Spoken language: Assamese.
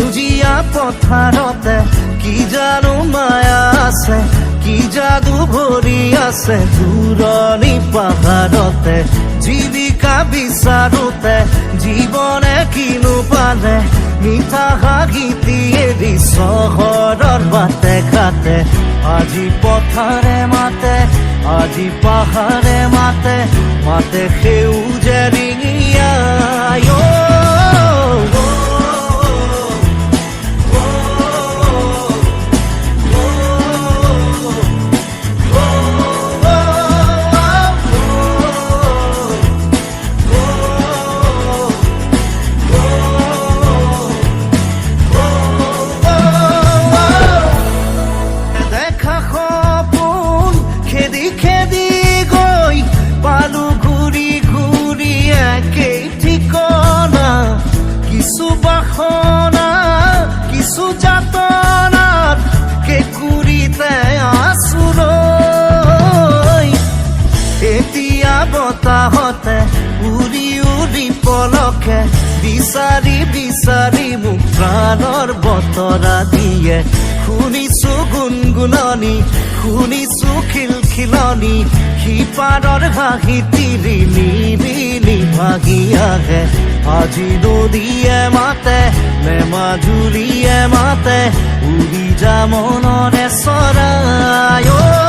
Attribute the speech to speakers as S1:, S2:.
S1: সেউজীয়া পথাৰতে কি জানো মায়া আছে, কি যাদু ভৰি আছে দূৰণি পাহাৰতে। জীৱিকা বিচাৰোতে জীৱনে কিনো পালে, মিঠা হাঁহিটি এৰি চহৰৰ বাটে ঘাটে। আজি পথাৰে মাতে, আজি পাহাৰে মাতে, মাতে সেউজে ৰিঙিয়াই। কিছু বাসনা কিছু যাতনাত কেঁকুৰিতে আছো ৰৈ। এতিয়া বতাহতে উৰি উৰি পলকে বিচাৰি বিচাৰি মোক প্ৰাণৰ বতৰা দিয়ে। শুনিছো গুণগুণনি, শুনিছো খিলখিলনি, সিপাৰৰ হাঁহি তিৰি নিৰিলি ভাগি আহে। আজি নদীয়ে মাতে নে মাজুলীয়ে মাতে, উৰি যা মনৰে চৰাই।